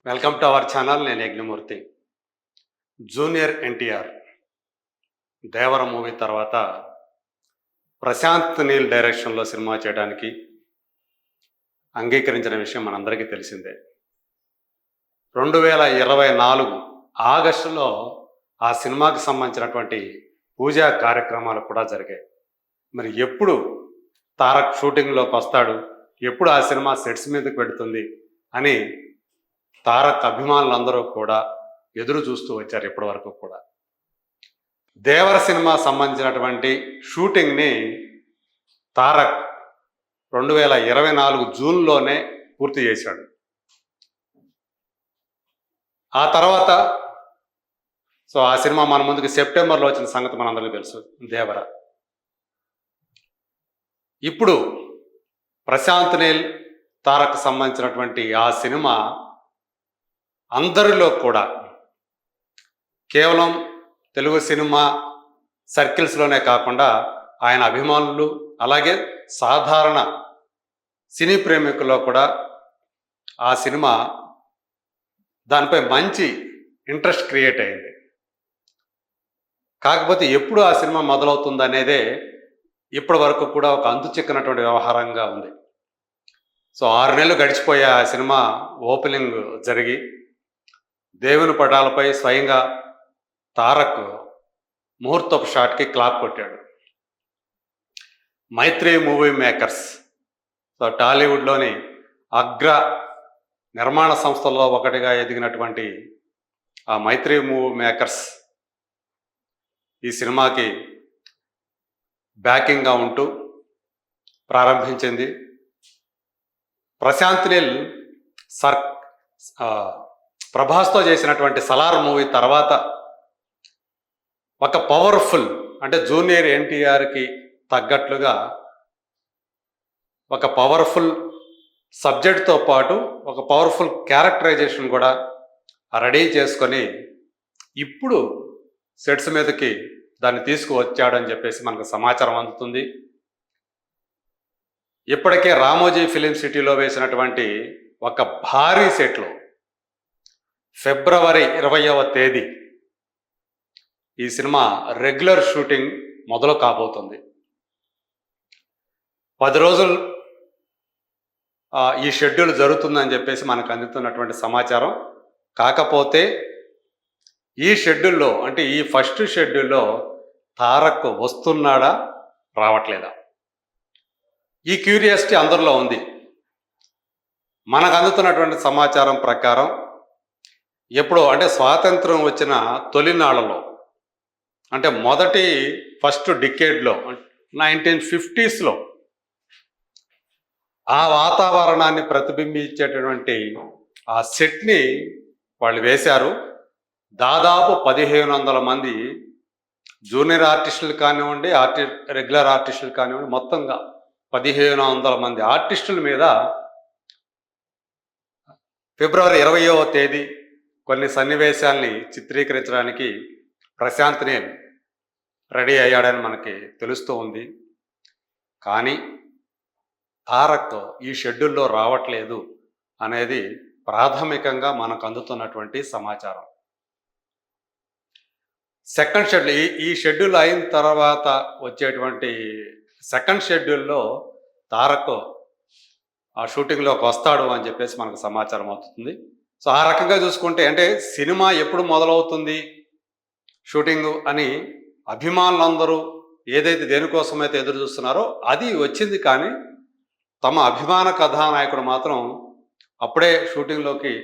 Welcome to our channel. నేను Yagnamurthy. Junior NTR దేవర movie తర్వాత ప్రశాంత్ నీల్ డైరెక్షన్లో సినిమా చేయడానికి అంగీకరించిన విషయం మనందరికీ తెలిసిందే. 2024 ఆగస్టులో ఆ సినిమాకి సంబంధించినటువంటి పూజా కార్యక్రమాలు కూడా జరిగాయి. మరి ఎప్పుడు తారక్ షూటింగ్లోకి వస్తాడు, ఎప్పుడు ఆ సినిమా సెట్స్ మీదకి పెడుతుంది అని తారక్ అభిమానులందరూ కూడా ఎదురు చూస్తూ వచ్చారు ఇప్పటి వరకు కూడా. దేవర సినిమా సంబంధించినటువంటి షూటింగ్ని తారక్ 2024 జూన్లోనే పూర్తి చేశాడు. ఆ తర్వాత ఆ సినిమా మన ముందుకు సెప్టెంబర్లో వచ్చిన సంగతి మనందరికీ తెలుసు, దేవర. ఇప్పుడు ప్రశాంత్ నీల్ తారక్ సంబంధించినటువంటి ఆ సినిమా అందరిలో కూడా కేవలం తెలుగు సినిమా సర్కిల్స్లోనే కాకుండా ఆయన అభిమానులు అలాగే సాధారణ సినీ ప్రేమికుల్లో కూడా ఆ సినిమా దానిపై మంచి ఇంట్రెస్ట్ క్రియేట్ అయింది. కాకపోతే ఎప్పుడు ఆ సినిమా మొదలవుతుంది అనేదే ఇప్పటి వరకు కూడా ఒక అంతు చిక్కనటువంటి వ్యవహారంగా ఉంది. 6 నెలలు గడిచిపోయే ఆ సినిమా ఓపెనింగ్ జరిగి దేవుని పటాలపై స్వయంగా తారక్ ముహూర్తపు షాట్కి క్లాప్ కొట్టాడు. మైత్రి మూవీ మేకర్స్, టాలీవుడ్లోని అగ్ర నిర్మాణ సంస్థల్లో ఒకటిగా ఎదిగినటువంటి ఆ మైత్రి మూవీ మేకర్స్ ఈ సినిమాకి బ్యాకింగ్గా ఉంటూ ప్రారంభించింది. ప్రశాంత్ నీల్ ప్రభాస్తో చేసినటువంటి సలార్ మూవీ తర్వాత ఒక పవర్ఫుల్, అంటే జూనియర్ ఎన్టీఆర్కి తగ్గట్లుగా ఒక పవర్ఫుల్ సబ్జెక్ట్తో పాటు ఒక పవర్ఫుల్ క్యారెక్టరైజేషన్ కూడా రెడీ చేసుకొని ఇప్పుడు సెట్స్ మీదకి దాన్ని తీసుకువచ్చాడని చెప్పేసి మనకు సమాచారం అందుతుంది. ఇప్పటికే రామోజీ ఫిలిం సిటీలో వేసినటువంటి ఒక భారీ సెట్లో ఫిబ్రవరి 20వ తేదీ ఈ సినిమా రెగ్యులర్ షూటింగ్ మొదలు కాబోతుంది. 10 రోజులు ఈ షెడ్యూల్ జరుగుతుందని చెప్పేసి మనకు అందుతున్నటువంటి సమాచారం. కాకపోతే ఈ షెడ్యూల్లో, అంటే ఈ ఫస్ట్ షెడ్యూల్లో తారక్ వస్తున్నాడా రావట్లేదా, ఈ క్యూరియాసిటీ అందరిలో ఉంది. మనకు అందుతున్నటువంటి సమాచారం ప్రకారం ఎప్పుడో, అంటే స్వాతంత్రం వచ్చిన తొలినాళ్లలో, అంటే ఫస్ట్ డికేడ్లో 1950స్లో ఆ వాతావరణాన్ని ప్రతిబింబించేటటువంటి ఆ సెట్ని వాళ్ళు వేశారు. దాదాపు 1500 మంది జూనియర్ ఆర్టిస్టులు కానివ్వండి, రెగ్యులర్ ఆర్టిస్టులు కానివ్వండి, మొత్తంగా 1500 మంది ఆర్టిస్టుల మీద ఫిబ్రవరి 20వ తేదీ కొన్ని సన్నివేశాల్ని చిత్రీకరించడానికి ప్రశాంత్ నీల్ రెడీ అయ్యాడని మనకి తెలుస్తూ ఉంది. కానీ తారక్ ఈ షెడ్యూల్లో రావట్లేదు అనేది ప్రాథమికంగా మనకు అందుతున్నటువంటి సమాచారం. సెకండ్ షెడ్యూల్, ఈ షెడ్యూల్ అయిన తర్వాత వచ్చేటువంటి సెకండ్ షెడ్యూల్లో తారక్ ఆ షూటింగ్లోకి వస్తాడు అని చెప్పేసి మనకు సమాచారం అవుతుంది. ఆ రకంగా చూసుకుంటే, అంటే సినిమా ఎప్పుడు మొదలవుతుంది షూటింగ్ అని అభిమానులందరూ ఏదైతే దేనికోసమైతే ఎదురు చూస్తున్నారో అది వచ్చింది. కానీ తమ అభిమాన కథానాయకుడు మాత్రం అప్పుడే షూటింగ్లోకి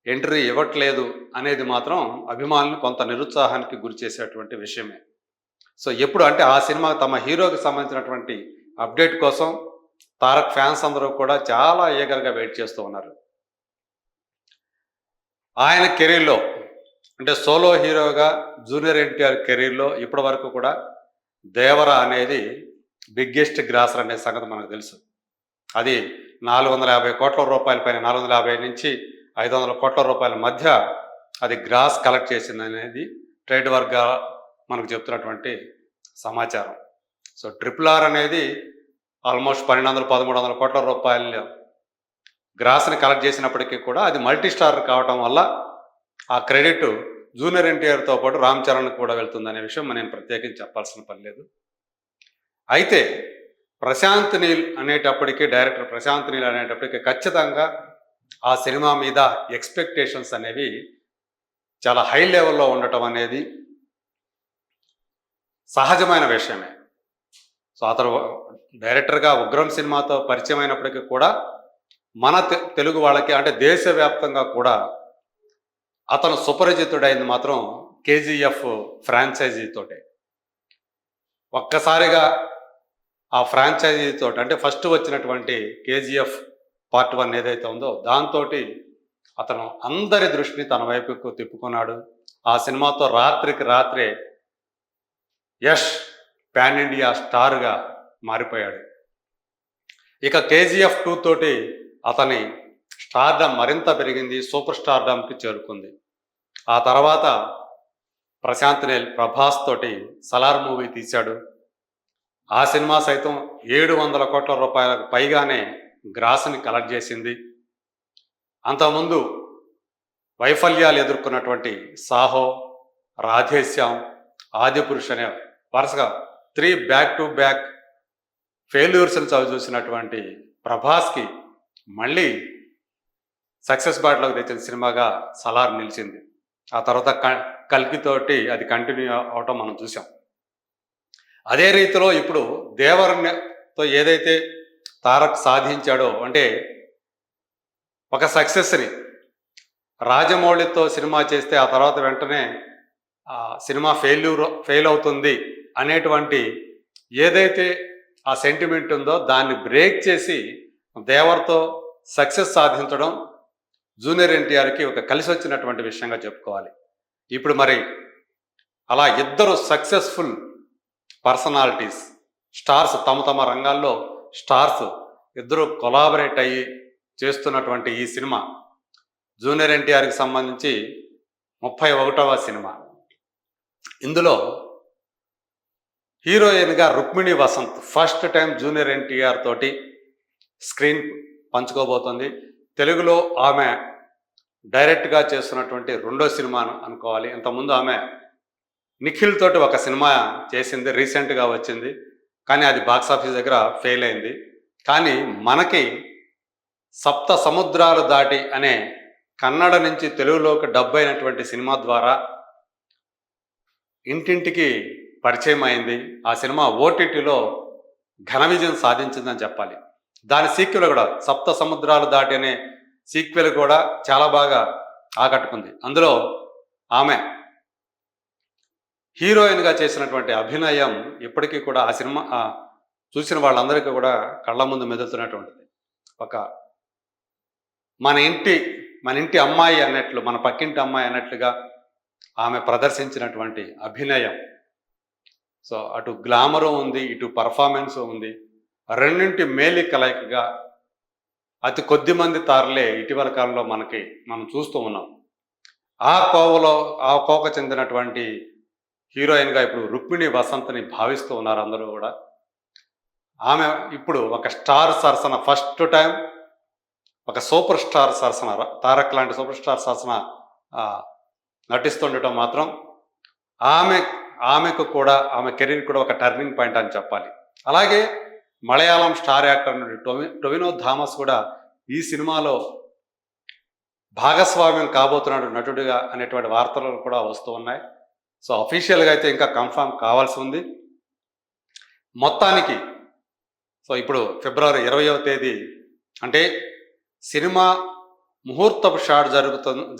ఎంట్రీ ఇవ్వట్లేదు అనేది మాత్రం అభిమానులు కొంత నిరుత్సాహానికి గురి చేసేటువంటి విషయమే. ఎప్పుడు అంటే ఆ సినిమా తమ హీరోకి సంబంధించినటువంటి అప్డేట్ కోసం తారక్ ఫ్యాన్స్ అందరూ కూడా చాలా ఈగర్గా వెయిట్ చేస్తూ ఉన్నారు. ఆయన కెరీర్లో, అంటే సోలో హీరోగా జూనియర్ ఎన్టీఆర్ కెరీర్లో ఇప్పటి వరకు కూడా దేవర అనేది బిగ్గెస్ట్ గ్రాసర్ అనే సంగతి మనకు తెలుసు. అది 450 కోట్ల రూపాయల పైన, 450 నుంచి 500 కోట్ల రూపాయల మధ్య అది గ్రాస్ కలెక్ట్ చేసింది అనేది ట్రేడ్ వర్గా మనకు చెప్తున్నటువంటి సమాచారం. RRR అనేది ఆల్మోస్ట్ 1200-1300 కోట్ల రూపాయల గ్రాస్ని కలెక్ట్ చేసినప్పటికీ కూడా అది మల్టీ స్టార్ కావటం వల్ల ఆ క్రెడిట్ జూనియర్ ఎన్టీఆర్తో పాటు రామ్ చరణ్కి కూడా వెళ్తుందనే విషయం నేను ప్రత్యేకించి చెప్పాల్సిన పని లేదు. అయితే ప్రశాంత్ నీల్ అనేటప్పటికీ, డైరెక్టర్ ప్రశాంత్ నీల్ అనేటప్పటికీ ఖచ్చితంగా ఆ సినిమా మీద ఎక్స్పెక్టేషన్స్ అనేవి చాలా హై లెవెల్లో ఉండటం అనేది సహజమైన విషయమే. సో అతను డైరెక్టర్గా ఉగ్రం సినిమాతో పరిచయం అయినప్పటికీ కూడా మన తెలుగు వాళ్ళకి, అంటే దేశవ్యాప్తంగా కూడా అతను సుపరిచితుడైంది మాత్రం కేజీఎఫ్ ఫ్రాంచైజీతోటే. ఒక్కసారిగా ఆ ఫ్రాంచైజీతో, అంటే ఫస్ట్ వచ్చినటువంటి కేజీఎఫ్ పార్ట్ 1 ఏదైతే ఉందో దాంతో అతను అందరి దృష్టిని తన వైపుకు తిప్పుకున్నాడు. ఆ సినిమాతో రాత్రికి రాత్రే యష్ పాన్ ఇండియా స్టార్గా మారిపోయాడు. ఇక కేజీఎఫ్ 2 తోటి అతని స్టార్డమ్ మరింత పెరిగింది, సూపర్ స్టార్డమ్కి చేరుకుంది. ఆ తర్వాత ప్రశాంత్ నీల్ ప్రభాస్ తోటి సలార్ మూవీ తీశాడు. ఆ సినిమా సైతం 700 కోట్ల రూపాయలకు పైగానే గ్రాస్ని కలెక్ట్ చేసింది. అంతకుముందు వైఫల్యాలు ఎదుర్కొన్నటువంటి సాహో, రాధేశ్యామ్, ఆదిపురుష్ అనే వరుసగా 3 బ్యాక్ టు బ్యాక్ ఫెయిల్యూర్స్ని చవిచూసినటువంటి ప్రభాస్కి మళ్ళీ సక్సెస్ బాటలోకి తెచ్చిన సినిమాగా సలార్ నిలిచింది. ఆ తర్వాత కల్కితోటి అది కంటిన్యూ అవటం మనం చూసాం. అదే రీతిలో ఇప్పుడు దేవరతో ఏదైతే తారక్ సాధించాడో, అంటే ఒక సక్సెస్ని రాజమౌళితో సినిమా చేస్తే ఆ తర్వాత వెంటనే ఆ సినిమా ఫెయిల్ అవుతుంది అనేటువంటి ఏదైతే ఆ సెంటిమెంట్ ఉందో దాన్ని బ్రేక్ చేసి దేవర్తో సక్సెస్ సాధించడం జూనియర్ ఎన్టీఆర్కి ఒక కలిసి వచ్చినటువంటి విషయంగా చెప్పుకోవాలి. ఇప్పుడు మరి అలా ఇద్దరు సక్సెస్ఫుల్ పర్సనాలిటీస్, స్టార్స్, తమ తమ రంగాల్లో స్టార్స్ ఇద్దరు కొలాబరేట్ అయ్యి చేస్తున్నటువంటి ఈ సినిమా జూనియర్ ఎన్టీఆర్కి సంబంధించి 31వ సినిమా. ఇందులో హీరోయిన్గా Rukmini Vasanth first time junior NTR తోటి స్క్రీన్ పంచుకోబోతుంది. తెలుగులో ఆమె డైరెక్ట్గా చేస్తున్నటువంటి 2వ సినిమా అనుకోవాలి. ఇంతకుముందు ఆమె నిఖిల్ తోటి ఒక సినిమా చేసింది, రీసెంట్గా వచ్చింది, కానీ అది బాక్సాఫీస్ దగ్గర ఫెయిల్ అయింది. కానీ మనకి సప్త సముద్రాలు దాటి అనే కన్నడ నుంచి తెలుగులోకి డబ్ అయినటువంటి సినిమా ద్వారా ఇంటింటికి పరిచయం అయింది. ఆ సినిమా ఓటీటీలో ఘన విజయం సాధించిందని చెప్పాలి. దాని సీక్వెల్ కూడా సప్త సముద్రాలు దాటి అనే సీక్వెల్ కూడా చాలా బాగా ఆకట్టుకుంది. అందులో ఆమె హీరోయిన్గా చేసినటువంటి అభినయం ఇప్పటికీ కూడా ఆ సినిమా చూసిన వాళ్ళందరికీ కూడా కళ్ళ ముందు మెదులుతున్నటువంటిది. ఒక మన ఇంటి అమ్మాయి అన్నట్లు, మన పక్కింటి అమ్మాయి అన్నట్లుగా ఆమె ప్రదర్శించినటువంటి అభినయం. సో అటు గ్లామరు ఉంది, ఇటు పర్ఫార్మెన్స్ ఉంది. రెండింటి మేలి కలయికగా అతి కొద్ది మంది తారలే ఇటీవల కాలంలో మనం చూస్తూ ఉన్నాం. ఆ కోక చెందినటువంటి హీరోయిన్గా ఇప్పుడు రుక్మిణి వసంత్ని భావిస్తూ ఉన్నారు అందరూ కూడా. ఆమె ఇప్పుడు ఒక స్టార్ సరసన ఫస్ట్ టైం ఒక సూపర్ స్టార్ సరసన, తారక్ లాంటి సూపర్ స్టార్ సరసన నటిస్తుండటం మాత్రం ఆమెకు కూడా, ఆమె కెరీర్ కూడా ఒక టర్నింగ్ పాయింట్ అని చెప్పాలి. అలాగే Malayalam star actor Tovino Thomas కూడా ఈ సినిమాలో భాగస్వామ్యం కాబోతున్నాడు నటుడిగా అనేటువంటి వార్తలు కూడా వస్తూ ఉన్నాయి. సో అఫీషియల్గా అయితే ఇంకా కన్ఫర్మ్ కావాల్సి ఉంది. మొత్తానికి సో ఇప్పుడు ఫిబ్రవరి 20వ తేదీ అంటే సినిమా ముహూర్తపు షాట్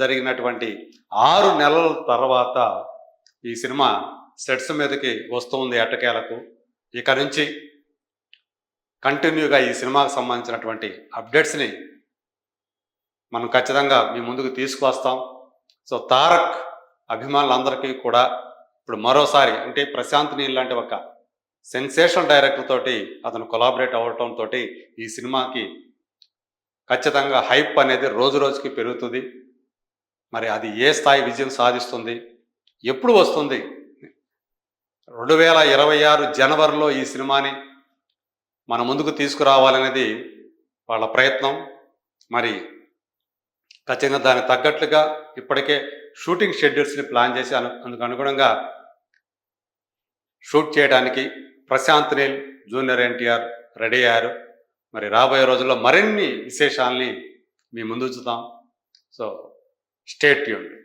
జరిగినటువంటి 6 నెలల తర్వాత ఈ సినిమా సెట్స్ మీదకి వస్తుంది ఎట్టకేలకు. ఇక నుంచి కంటిన్యూగా ఈ సినిమాకు సంబంధించినటువంటి అప్డేట్స్ని మనం ఖచ్చితంగా మీ ముందుకు తీసుకువస్తాం. సో తారక్ అభిమానులందరికీ కూడా ఇప్పుడు మరోసారి, అంటే ప్రశాంత్ నీల్ లాంటి ఒక సెన్సేషనల్ డైరెక్టర్ తోటి అతను కొలాబరేట్ అవ్వటంతో ఈ సినిమాకి ఖచ్చితంగా హైప్ అనేది రోజు రోజుకి పెరుగుతుంది. మరి అది ఏ స్థాయి విజయం సాధిస్తుంది, ఎప్పుడు వస్తుంది? 2026 జనవరిలో ఈ సినిమాని మన ముందుకు తీసుకురావాలనేది వాళ్ళ ప్రయత్నం. మరి ఖచ్చితంగా దానికి తగ్గట్లుగా ఇప్పటికే షూటింగ్ షెడ్యూల్స్ని ప్లాన్ చేసి అందుకు అనుగుణంగా షూట్ చేయడానికి ప్రశాంత్ నీల్, జూనియర్ ఎన్టీఆర్ రెడీ అయ్యారు. మరి రాబోయే రోజుల్లో మరిన్ని విశేషాలని మీ ముందు ఉంచుతాం. So stay tuned.